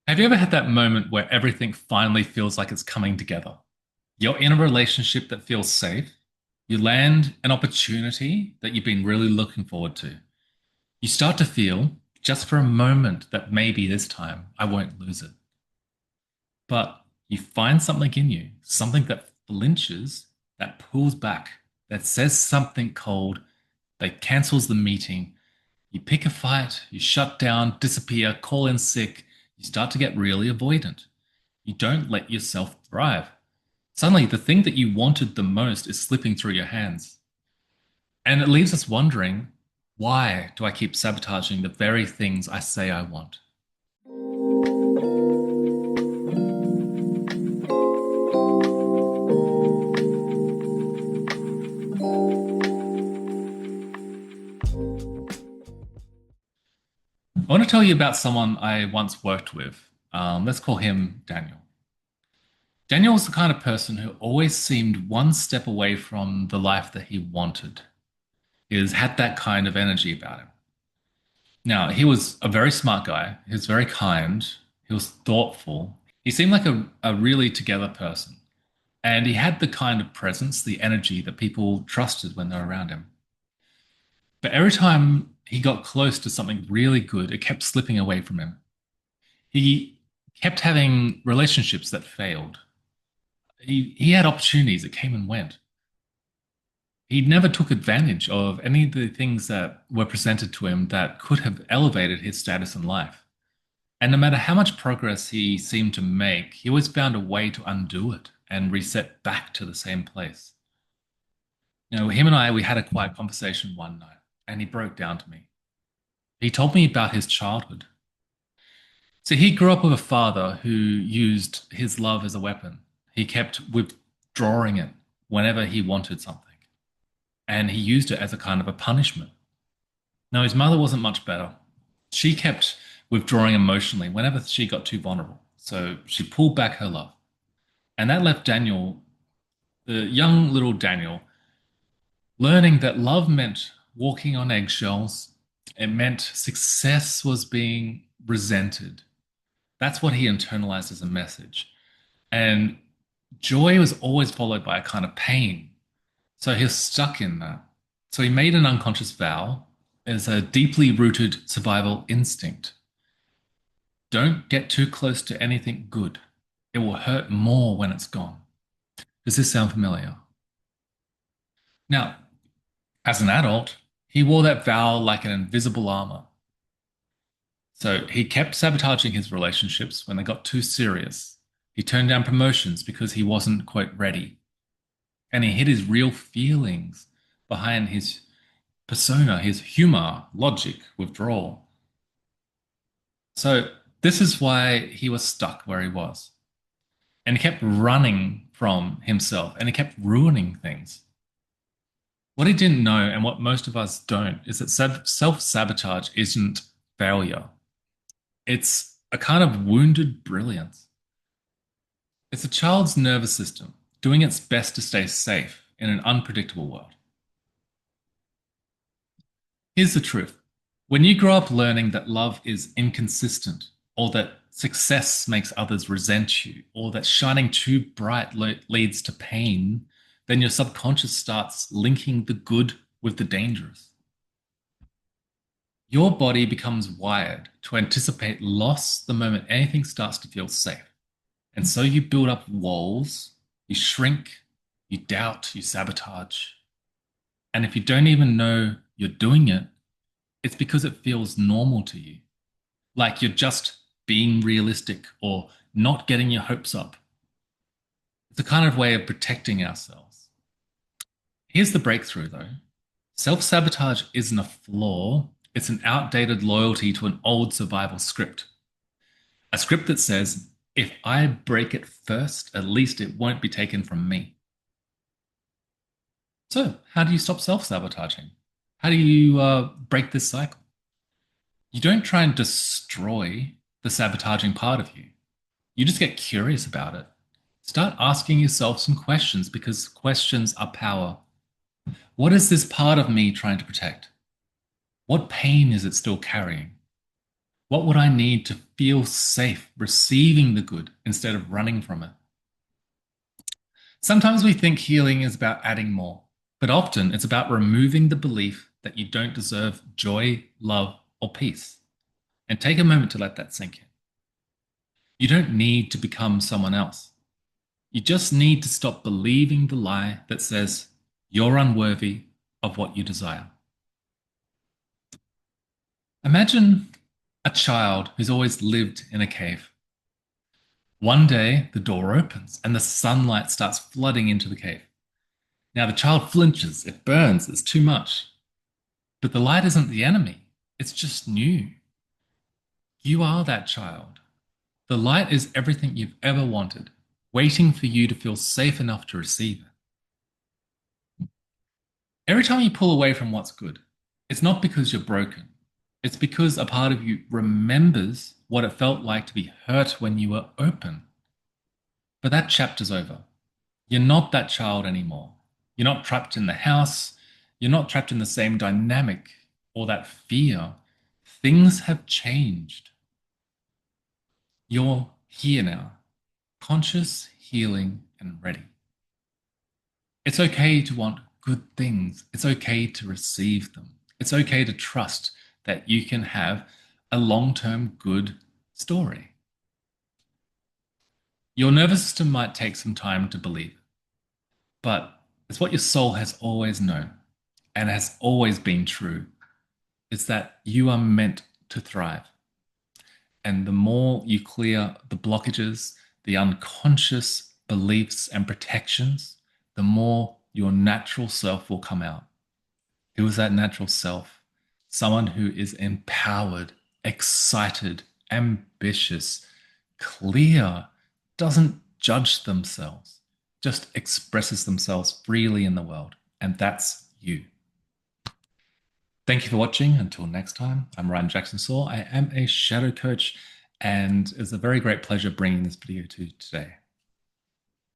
Have you ever had that moment where everything finally feels like it's coming together? You're in a relationship that feels safe. You land an opportunity that you've been really looking forward to. You start to feel, just for a moment, that maybe this time I won't lose it. But you find something in you, something that flinches, that pulls back, that says something cold, that cancels the meeting. You pick a fight, you shut down, disappear, call in sick. You start to get really avoidant. You don't let yourself thrive. Suddenly, the thing that you wanted the most is slipping through your hands. And it leaves us wondering, why do I keep sabotaging the very things I say I want? I want to tell you about someone I once worked with. Let's call him Daniel. Daniel was the kind of person who always seemed one step away from the life that he wanted. Had that kind of energy about him. Now, he was a very smart guy. He was very kind. He was thoughtful. He seemed like a really together person. And he had the kind of presence, the energy that people trusted when they were around him. But every time he got close to something really good, it kept slipping away from him. He kept having relationships that failed. He had opportunities that came and went. He never took advantage of any of the things that were presented to him that could have elevated his status in life. And no matter how much progress he seemed to make, he always found a way to undo it and reset back to the same place. Him and we had a quiet conversation one night, and he broke down to me. He told me about his childhood. So he grew up with a father who used his love as a weapon. He kept withdrawing it whenever he wanted something, and he used it as a kind of a punishment. Now, his mother wasn't much better. She kept withdrawing emotionally whenever she got too vulnerable. So she pulled back her love. And that left Daniel, the young little Daniel, learning that love meant walking on eggshells. It meant success was being resented. That's what he internalized as a message. And joy was always followed by a kind of pain. So he was stuck in that. So he made an unconscious vow as a deeply rooted survival instinct. Don't get too close to anything good. It will hurt more when it's gone. Does this sound familiar? Now, as an adult, he wore that vow like an invisible armor. So he kept sabotaging his relationships when they got too serious. He turned down promotions because he wasn't quite ready. And he hid his real feelings behind his persona, his humor, logic, withdrawal. So this is why he was stuck where he was. And he kept running from himself and he kept ruining things. What he didn't know, and what most of us don't, is that self sabotage isn't failure. It's a kind of wounded brilliance. It's a child's nervous system doing its best to stay safe in an unpredictable world. Here's the truth: when you grow up learning that love is inconsistent, or that success makes others resent you, or that shining too bright leads to pain, then your subconscious starts linking the good with the dangerous. Your body becomes wired to anticipate loss the moment anything starts to feel safe. And so you build up walls, you shrink, you doubt, you sabotage. And if you don't even know you're doing it, it's because it feels normal to you. Like you're just being realistic or not getting your hopes up. It's a kind of way of protecting ourselves. Here's the breakthrough though: self sabotage isn't a flaw, it's an outdated loyalty to an old survival script. A script that says, if I break it first, at least it won't be taken from me. So, how do you stop self sabotaging? How do you break this cycle? You don't try and destroy the sabotaging part of you. You just get curious about it. Start asking yourself some questions because questions are power. What is this part of me trying to protect? What pain is it still carrying? What would I need to feel safe receiving the good instead of running from it? Sometimes we think healing is about adding more, but often it's about removing the belief that you don't deserve joy, love, or peace. And take a moment to let that sink in. You don't need to become someone else. You just need to stop believing the lie that says you're unworthy of what you desire. Imagine a child who's always lived in a cave. One day, the door opens and the sunlight starts flooding into the cave. Now, the child flinches, it burns, it's too much. But the light isn't the enemy, it's just new. You are that child. The light is everything you've ever wanted, waiting for you to feel safe enough to receive it. Every time you pull away from what's good, it's not because you're broken. It's because a part of you remembers what it felt like to be hurt when you were open. But that chapter's over. You're not that child anymore. You're not trapped in the house. You're not trapped in the same dynamic or that fear. Things have changed. You're here now, conscious, healing, and ready. It's okay to want good things. It's okay to receive them. It's okay to trust that you can have a long term good story. Your nervous system might take some time to believe, but it's what your soul has always known and has always been true. It's that you are meant to thrive. And the more you clear the blockages, the unconscious beliefs and protections, the more your natural self will come out. Who is that natural self? Someone who is empowered, excited, ambitious, clear, doesn't judge themselves, just expresses themselves freely in the world. And that's you. Thank you for watching. Until next time, I'm Ryan Jackson Saw. I am a shadow coach, and it's a very great pleasure bringing this video to you today.